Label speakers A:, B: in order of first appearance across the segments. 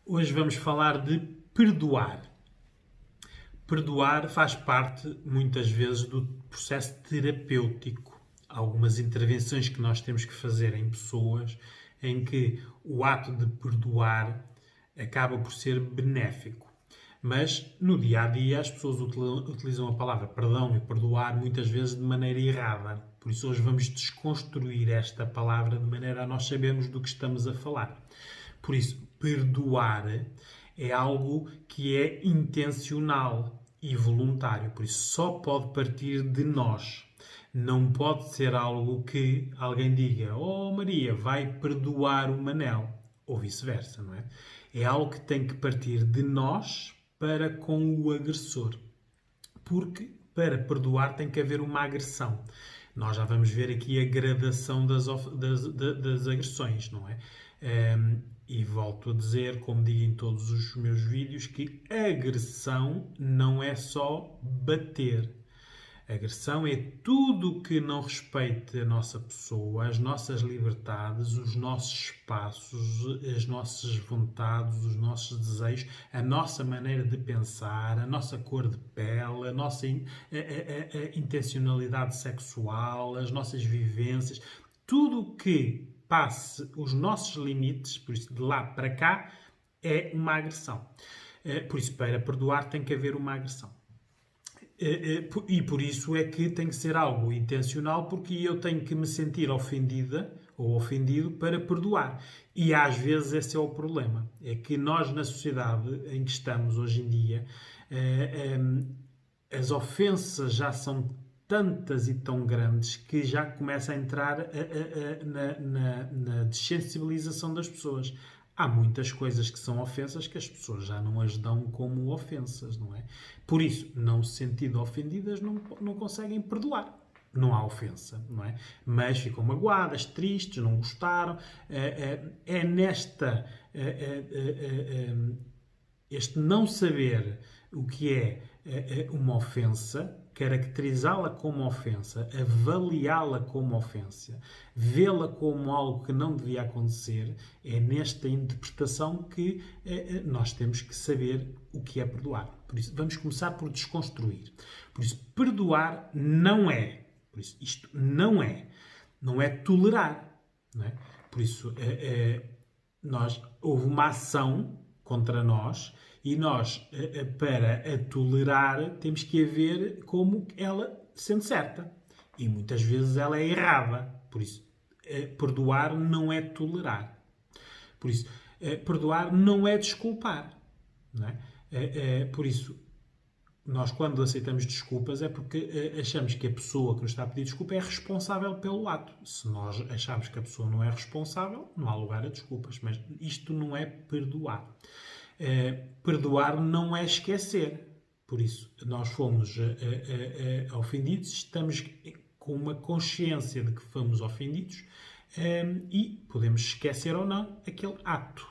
A: Hoje vamos falar de perdoar. Perdoar faz parte, muitas vezes, do processo terapêutico. Há algumas intervenções que nós temos que fazer em pessoas em que o ato de perdoar acaba por ser benéfico. Mas, no dia a dia, as pessoas utilizam a palavra perdão e perdoar muitas vezes de maneira errada. Por isso, hoje vamos desconstruir esta palavra de maneira a nós sabermos do que estamos a falar. Por isso, perdoar é algo que é intencional e voluntário. Por isso, só pode partir de nós. Não pode ser algo que alguém diga: "Oh Maria, vai perdoar o Manel." Ou vice-versa, não é? É algo que tem que partir de nós para com o agressor. Porque para perdoar tem que haver uma agressão. Nós já vamos ver aqui a gradação das agressões, não é? E volto a dizer, como digo em todos os meus vídeos, que agressão não é só bater. Agressão é tudo que não respeite a nossa pessoa, as nossas liberdades, os nossos espaços, as nossas vontades, os nossos desejos, a nossa maneira de pensar, a nossa cor de pele, a nossa intencionalidade sexual, as nossas vivências, tudo que passe os nossos limites, por isso de lá para cá, é uma agressão. Por isso, para perdoar tem que haver uma agressão. E por isso é que tem que ser algo intencional, porque eu tenho que me sentir ofendida ou ofendido para perdoar. E às vezes esse é o problema. É que nós, na sociedade em que estamos hoje em dia, as ofensas já são tantas e tão grandes que já começa a entrar na desensibilização das pessoas. Há muitas coisas que são ofensas que as pessoas já não as dão como ofensas, não é? Por isso, não se sentindo ofendidas, não conseguem perdoar. Não há ofensa, não é? Mas ficam magoadas, tristes, não gostaram. É nesta... este não saber o que é uma ofensa, caracterizá-la como ofensa, avaliá-la como ofensa, vê-la como algo que não devia acontecer, é nesta interpretação que nós temos que saber o que é perdoar. Por isso, vamos começar por desconstruir. Por isso, perdoar não é. Por isso, isto não é tolerar. Não é? Por isso, houve uma ação contra nós e nós, para a tolerar, temos que a ver como ela sendo certa. E muitas vezes ela é errada. Por isso, perdoar não é tolerar. Por isso, perdoar não é desculpar. Não é? Por isso, nós quando aceitamos desculpas é porque achamos que a pessoa que nos está a pedir desculpa é responsável pelo ato. Se nós achamos que a pessoa não é responsável, não há lugar a desculpas. Mas isto não é perdoar. Perdoar não é esquecer. Por isso, nós fomos ofendidos, estamos com uma consciência de que fomos ofendidos e podemos esquecer ou não aquele ato.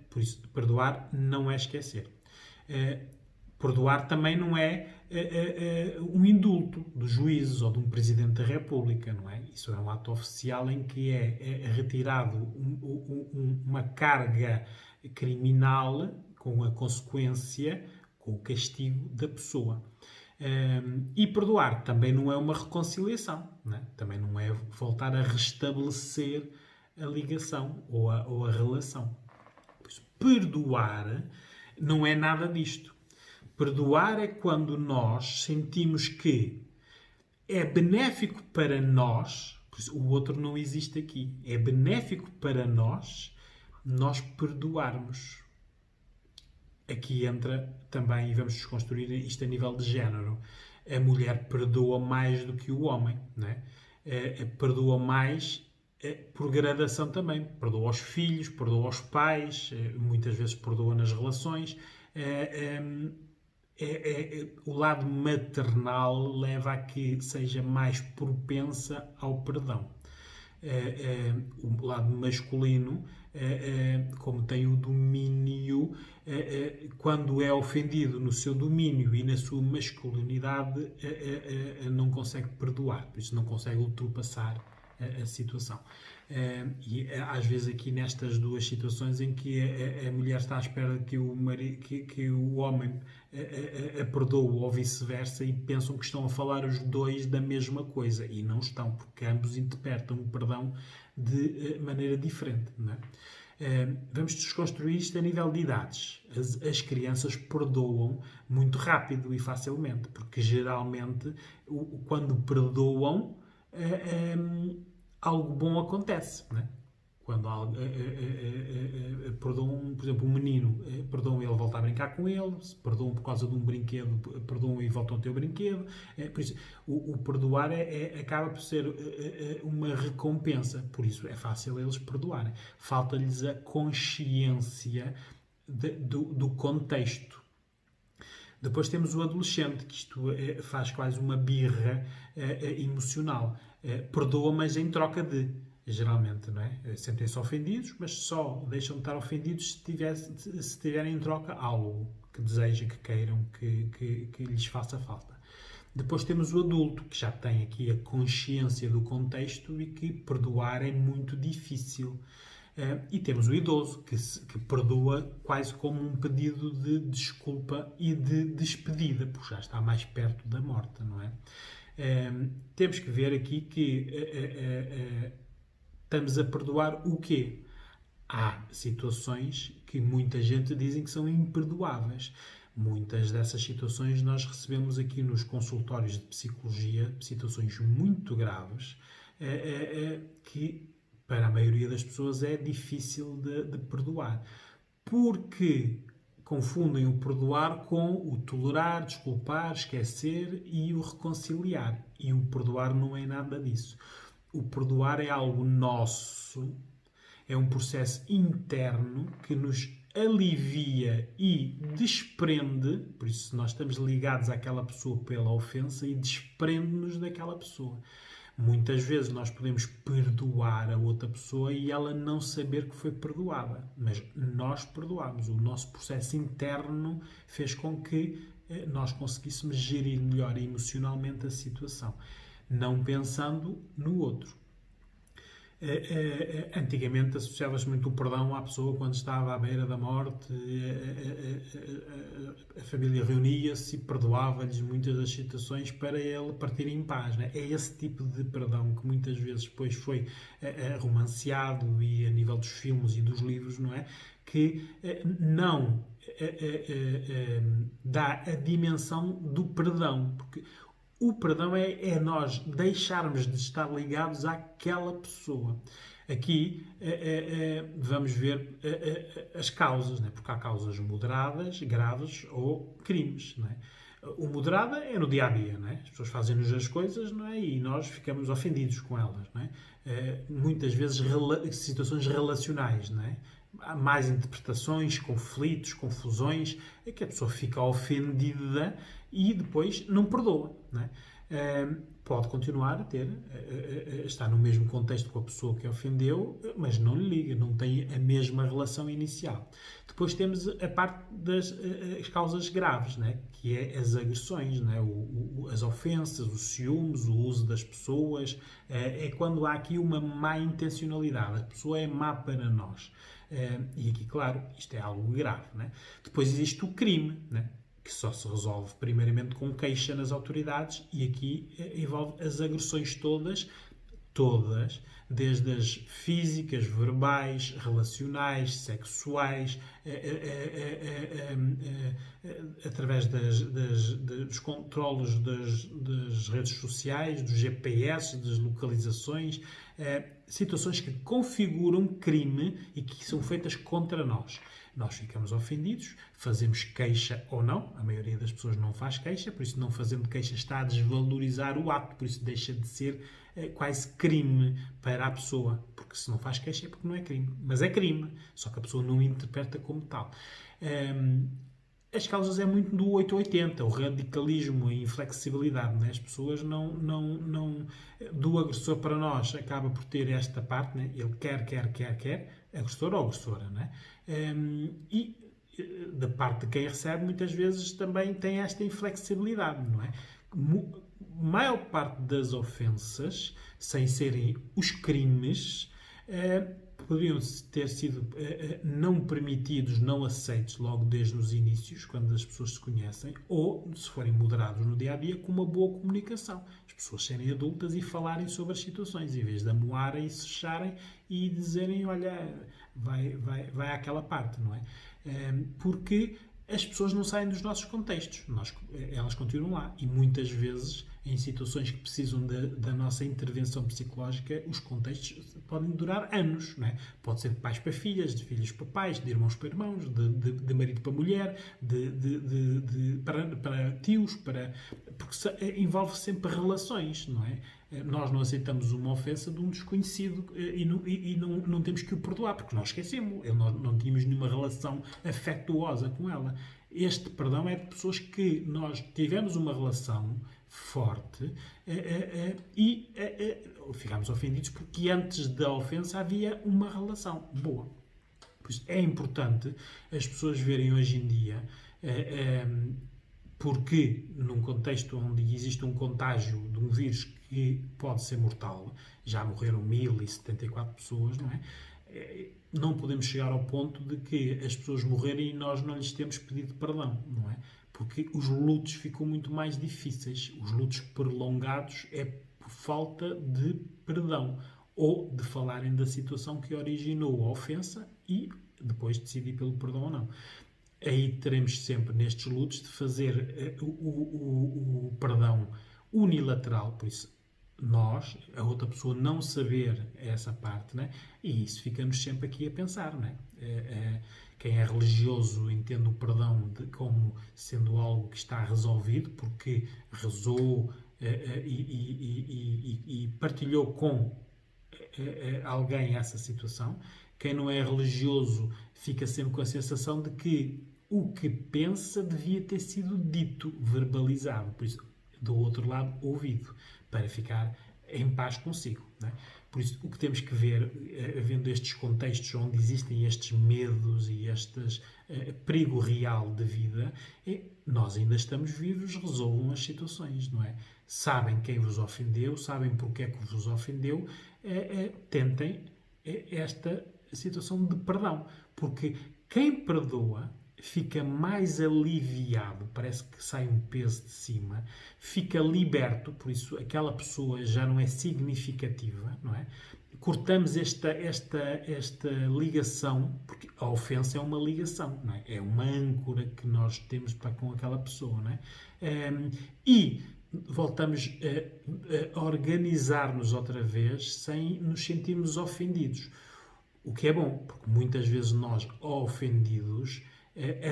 A: Por isso, perdoar não é esquecer. Perdoar também não é um indulto dos juízes ou de um Presidente da República, não é? Isso é um ato oficial em que é retirado uma carga criminal com a consequência, com o castigo da pessoa. E perdoar também não é uma reconciliação, não é? Também não é voltar a restabelecer a ligação ou a relação. Pois, perdoar não é nada disto. Perdoar é quando nós sentimos que é benéfico para nós, por isso, o outro não existe aqui, é benéfico para nós perdoarmos. Aqui entra também, e vamos desconstruir isto a nível de género, a mulher perdoa mais do que o homem, não é? Perdoa mais por gradação também. Perdoa aos filhos, perdoa aos pais, muitas vezes perdoa nas relações. O lado maternal leva a que seja mais propensa ao perdão. O lado masculino, como tem o domínio, quando é ofendido no seu domínio e na sua masculinidade, não consegue perdoar, por isso não consegue ultrapassar a situação. Às vezes aqui nestas duas situações em que a mulher está à espera que que o homem a perdoe ou vice-versa e pensam que estão a falar os dois da mesma coisa e não estão, porque ambos interpretam o perdão de maneira diferente. Não é? Vamos desconstruir isto a nível de idades. As crianças perdoam muito rápido e facilmente, porque geralmente quando perdoam algo bom acontece. Não é? Quando perdoam, por exemplo, um menino, perdoam ele volta a brincar com ele, se perdoam por causa de um brinquedo, perdoam e voltam a ter o brinquedo. Por isso, o perdoar acaba por ser uma recompensa, por isso é fácil eles perdoarem. Falta-lhes a consciência do contexto. Depois temos o adolescente, que isto faz quase uma birra emocional. Perdoa, mas em troca de. Geralmente, não é? Sentem-se ofendidos, mas só deixam de estar ofendidos se tiverem em troca algo que desejem, que queiram, que lhes faça falta. Depois temos o adulto, que já tem aqui a consciência do contexto e que perdoar é muito difícil. E temos o idoso, que perdoa quase como um pedido de desculpa e de despedida, porque já está mais perto da morte, não é? Temos que ver aqui que estamos a perdoar o quê? Há situações que muita gente dizem que são imperdoáveis. Muitas dessas situações nós recebemos aqui nos consultórios de psicologia, situações muito graves, que para a maioria das pessoas é difícil de perdoar. Porque confundem o perdoar com o tolerar, desculpar, esquecer e o reconciliar. E o perdoar não é nada disso. O perdoar é algo nosso, é um processo interno que nos alivia e desprende, por isso nós estamos ligados àquela pessoa pela ofensa e desprende-nos daquela pessoa. Muitas vezes nós podemos perdoar a outra pessoa e ela não saber que foi perdoada, mas nós perdoamos. O nosso processo interno fez com que nós conseguíssemos gerir melhor emocionalmente a situação, não pensando no outro. Antigamente associava-se muito o perdão à pessoa quando estava à beira da morte, a família reunia-se e perdoava-lhes muitas das situações para ele partir em paz. Né? É esse tipo de perdão que muitas vezes depois foi romanceado e a nível dos filmes e dos livros, não é? Que não dá a dimensão do perdão, porque o perdão é nós deixarmos de estar ligados àquela pessoa. Aqui vamos ver as causas, né? Porque há causas moderadas, graves ou crimes. Não é? O moderado é no dia-a-dia. Não é? As pessoas fazem-nos as coisas, não é? E nós ficamos ofendidos com elas. Não é? Muitas vezes situações relacionais. Não é? Há mais interpretações, conflitos, confusões, é que a pessoa fica ofendida e depois não perdoa. Não é? Pode continuar a estar no mesmo contexto com a pessoa que ofendeu, mas não lhe liga, não tem a mesma relação inicial. Depois temos a parte das causas graves, né? Que é as agressões, né? As ofensas, os ciúmes, o uso das pessoas. É quando há aqui uma má intencionalidade, a pessoa é má para nós. E aqui, claro, isto é algo grave. Né? Depois existe o crime, né? Que só se resolve primeiramente com queixa nas autoridades e aqui envolve as agressões todas, desde as físicas, verbais, relacionais, sexuais, através dos controlos das redes sociais, dos GPS, das localizações, situações que configuram crime e que são feitas contra nós. Nós ficamos ofendidos, fazemos queixa ou não, a maioria das pessoas não faz queixa, por isso não fazendo queixa está a desvalorizar o ato, por isso deixa de ser quase crime para a pessoa, porque se não faz queixa é porque não é crime, mas é crime, só que a pessoa não interpreta como tal. As causas é muito do 880, o radicalismo, a inflexibilidade. Né? As pessoas do agressor para nós acaba por ter esta parte, né? Ele quer, agressor ou agressora. Né? E da parte de quem recebe, muitas vezes também tem esta inflexibilidade. Não é? Maior parte das ofensas, sem serem os crimes, poderiam ter sido não permitidos, não aceitos logo desde os inícios, quando as pessoas se conhecem, ou, se forem moderados no dia-a-dia, com uma boa comunicação. As pessoas serem adultas e falarem sobre as situações, em vez de amoarem e se fecharem e dizerem, olha, vai àquela parte, não é? Porque as pessoas não saem dos nossos contextos. Elas continuam lá. E muitas vezes, em situações que precisam da nossa intervenção psicológica, os contextos podem durar anos. Não é? Pode ser de pais para filhas, de filhos para pais, de irmãos para irmãos, de marido para mulher, para tios, porque envolve sempre relações, não é? Nós não aceitamos uma ofensa de um desconhecido e não temos que o perdoar, porque nós esquecemos. Não tínhamos nenhuma relação afetuosa com ela. Este perdão é de pessoas que nós tivemos uma relação forte e ficámos ofendidos porque antes da ofensa havia uma relação boa. Por isso é importante as pessoas verem hoje em dia porque num contexto onde existe um contágio de um vírus que pode ser mortal, já morreram 1074 pessoas, não é? Não podemos chegar ao ponto de que as pessoas morrerem e nós não lhes temos pedido perdão, não é? Porque os lutos ficam muito mais difíceis. Os lutos prolongados é por falta de perdão ou de falarem da situação que originou a ofensa e depois decidir pelo perdão ou não. Aí teremos sempre, nestes lutos, de fazer o perdão unilateral, por isso a outra pessoa não saber essa parte, né? E isso fica-nos sempre aqui a pensar, né? Quem é religioso entende o perdão como sendo algo que está resolvido, porque rezou e partilhou com alguém essa situação. Quem não é religioso fica sempre com a sensação de que o que pensa devia ter sido dito, verbalizado, por isso, do outro lado, ouvido, para ficar em paz consigo. Não é? Por isso, o que temos que ver, vendo estes contextos onde existem estes medos e este perigo real de vida, nós ainda estamos vivos, resolvam as situações, não é? Sabem quem vos ofendeu, sabem porque é que vos ofendeu, tentem esta situação de perdão, porque quem perdoa fica mais aliviado, parece que sai um peso de cima, fica liberto, por isso aquela pessoa já não é significativa, não é? Cortamos esta ligação, porque a ofensa é uma ligação, não é? É uma âncora que nós temos com aquela pessoa, não é? E voltamos a organizar-nos outra vez sem nos sentirmos ofendidos. O que é bom, porque muitas vezes nós, ofendidos,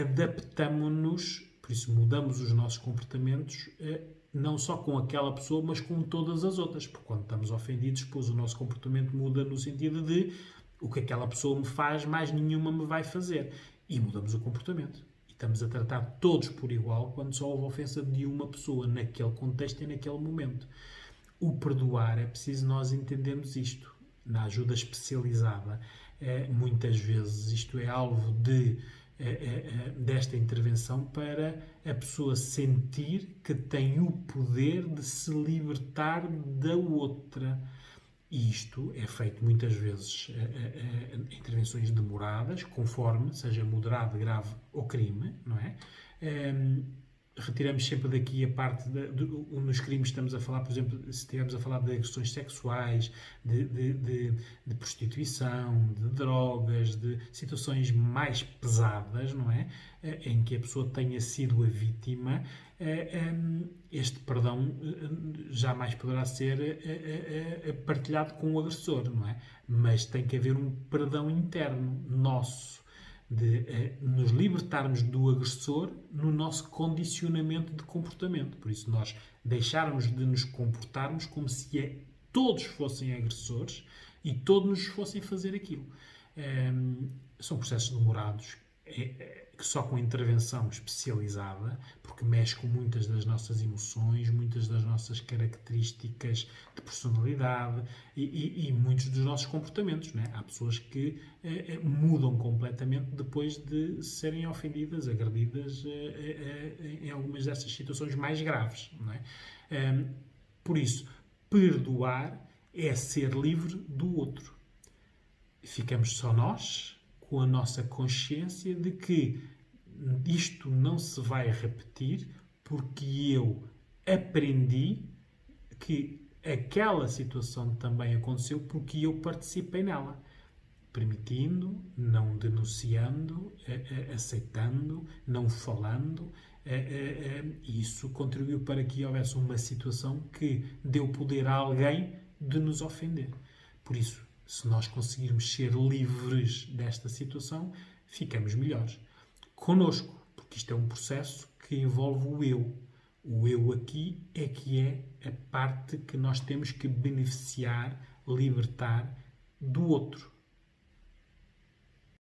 A: adaptamos-nos, por isso mudamos os nossos comportamentos, não só com aquela pessoa, mas com todas as outras. Porque quando estamos ofendidos, depois o nosso comportamento muda no sentido de o que aquela pessoa me faz, mais nenhuma me vai fazer. E mudamos o comportamento. E estamos a tratar todos por igual quando só houve ofensa de uma pessoa, naquele contexto e naquele momento. O perdoar, é preciso nós entendermos isto. Na ajuda especializada, muitas vezes isto é alvo desta intervenção para a pessoa sentir que tem o poder de se libertar da outra. E isto é feito muitas vezes intervenções demoradas, conforme seja moderado, grave ou crime, não é? Retiramos sempre daqui a parte nos crimes estamos a falar, por exemplo, se estivermos a falar de agressões sexuais, de prostituição, de drogas, de situações mais pesadas, não é? Em que a pessoa tenha sido a vítima, este perdão jamais poderá ser partilhado com o agressor, não é? Mas tem que haver um perdão interno nosso, de nos libertarmos do agressor no nosso condicionamento de comportamento. Por isso, nós deixarmos de nos comportarmos como se todos fossem agressores e todos nos fossem fazer aquilo. São processos demorados, que só com intervenção especializada, porque mexe com muitas das nossas emoções, muitas das nossas características de personalidade e muitos dos nossos comportamentos. Não é? Há pessoas que mudam completamente depois de serem ofendidas, agredidas em algumas dessas situações mais graves. Não é? Por isso, perdoar é ser livre do outro. ficamos só nós, com a nossa consciência de que isto não se vai repetir porque eu aprendi que aquela situação também aconteceu porque eu participei nela. Permitindo, não denunciando, aceitando, não falando. Isso contribuiu para que houvesse uma situação que deu poder a alguém de nos ofender. Por isso, se nós conseguirmos ser livres desta situação, ficamos melhores. Connosco, porque isto é um processo que envolve o eu. O eu aqui é que é a parte que nós temos que beneficiar, libertar do outro.